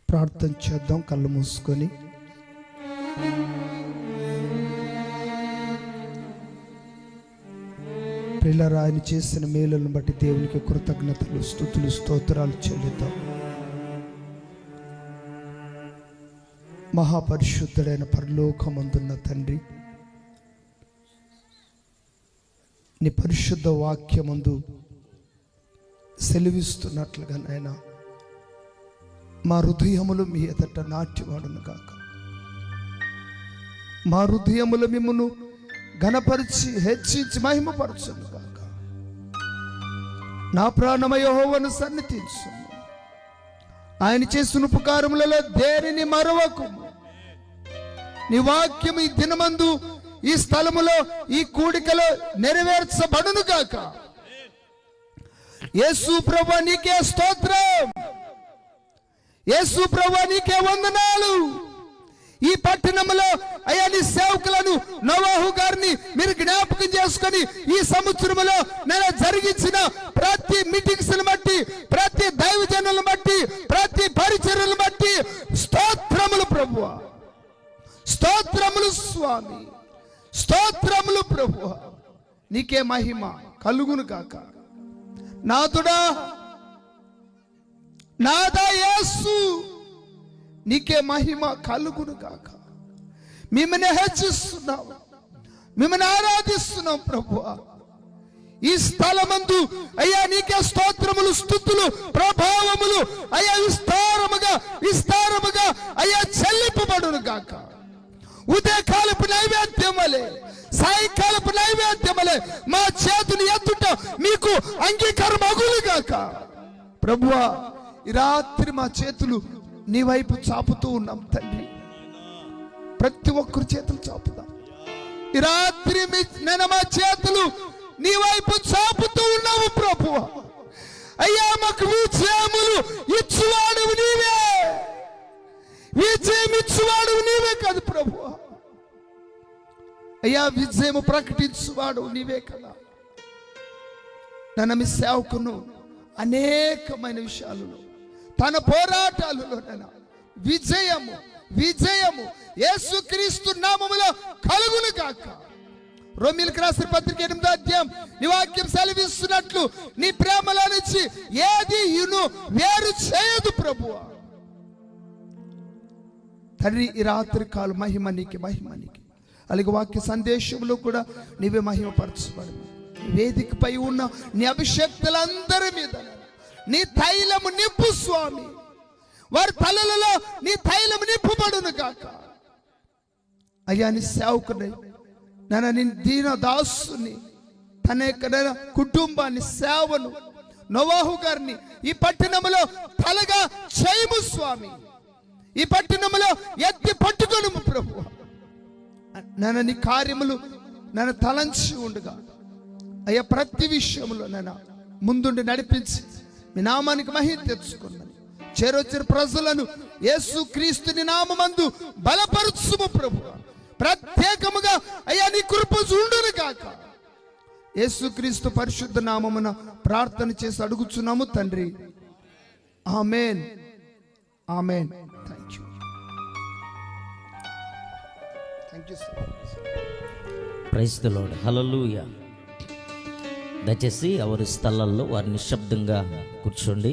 ప్రార్థన చేద్దాం కళ్ళు మూసుకొని. ప్రియులారా, ఆయన చేసిన మేలులను బట్టి దేవునికి కృతజ్ఞతలు, స్తుతులు, స్తోత్రాలు చెల్లిద్దాం. మహాపరిశుద్ధుడైన పరలోకమందున్న తండ్రి, నీ పరిశుద్ధ వాక్యమందు సెలవిస్తున్నట్లుగా నాయనా, మా హృదయములు మీ ఎదుట నాట్యవాడును గాక. మా హృదయములు మిమ్మును ఘనపరిచి హెచ్చించి మహిమపరచును గాక. నా ప్రాణమ యెహోవాను సన్నిధించుము. ఆయన చేసిన ఉపకారములలో దేనిని మరవకుము. నీ వాక్యం ఈ దినమందు ఈ స్థలములో ఈ కూడికలో నెరవేర్చబడును గాక. యేసు ప్రభువా, నీకే స్తోత్రం. యేసు ప్రభువా, నీకే వందనాలు. ఈ పట్టణంలో అయ్యా నీ సేవకులను నోవాహు గారిని మీరు జ్ఞాపకం చేసుకొని ఈ సంవత్సరంలో నేను జరిగించిన ప్రతి మీటింగ్స్ బట్టి, ప్రతి దైవజనులను బట్టి, ప్రతి పరిచర్యలను బట్టి స్తోత్రములు ప్రభువా, స్తోత్రములు స్వామి, స్తోత్రములు ప్రభువా. నీకే మహిమ కలుగును గాక. నాథుడా, నాదా యేసు, నీకే మహిమ కలుగును గాక. మిమ్మల్ని హెచ్చిస్తున్నాం, మిమ్మల్ని ఆరాధిస్తున్నాం ప్రభువా. ఈ స్థలమందు అయ్యా నీకే స్తోత్రములు, స్తుతులు, ప్రభావములు అయ్యా విస్తారముగా అయ్యా చెల్లింపబడును గాక. ఉదయకాలపు నైవేద్యం వలె, సాయంకాలపు నైవేద్యం వలె మా చేతులు ఎత్తుట మీకు అంగీకారం అగులు గాక. ప్రభువా, ఈ రాత్రి మా చేతులు నీ వైపు చాపుతూ ఉన్నాం తండ్రి. ప్రతి ఒక్కరి చేతులు చాపుదాం. ఈ రాత్రి నేను మా చేతులు నీ వైపు చాపుతూ ఉన్నాము ప్రభువా. అయ్యా, మాకు విజయములు ఇచ్చువాడువు నీవే, విజయం ఇచ్చువాడువు నీవే కాదు ప్రభువా. అయ్యా, విజయము ప్రకటించువాడు నీవే కదా. నన్ను మీ సేవకును అనేకమైన విషయాలలో తన పోరాటాలలో విజయము యేసుక్రీస్తు నామములో కలుగును గాక. రోమీయులకు రాసిన పత్రిక 8వ అధ్యాయం నీ వాక్యం సెలవిస్తున్నట్లు నీ ప్రేమలో నుంచి ఏది వేరు చేయదు ప్రభువా. తండ్రి, ఈ రాత్రి కాలు మహిమ నీకి. అలాగే వాక్య సందేశంలో కూడా నీవే మహిమపరచబడు. వేదికపై ఉన్న నీ అభిషేక్తులందరి మీద నీ తైలము నింపు స్వామి. వారి తలలలో నీ తైలము నింపబడును గాక. అయ్యా, నీ సేవకుని నీ దీన దాసుని తన యొక్క కుటుంబాన్ని, సేవను, నోవాహు గారిని ఈ పట్టణంలో తలగా చేయము స్వామి. ఈ పట్టణంలో ఎత్తి పట్టుకొను ప్రభు. నన్ను నీ కార్యములు నన్ను తలంచి ఉండగా అయ్యా, ప్రతి విషయంలో నన్ను ముందుండి నడిపించి మీ నామానికి మహిమ తెచ్చుకున్నాను. చేరొచ్చిన ప్రజలను యేసుక్రీస్తుని నామమందు బలపరుచుము ప్రభు. ప్రత్యేకముగా అయ్యా నీ కృప చూడును గాక. యేసుక్రీస్తు పరిశుద్ధ నామమున ప్రార్థన చేసి అడుగుచున్నాము తండ్రి. Amen, amen. Thank you sir. Praise the lord. Hallelujah. దయచేసి ఎవరి స్థలాల్లో వారిని నిశ్శబ్దంగా కూర్చోండి.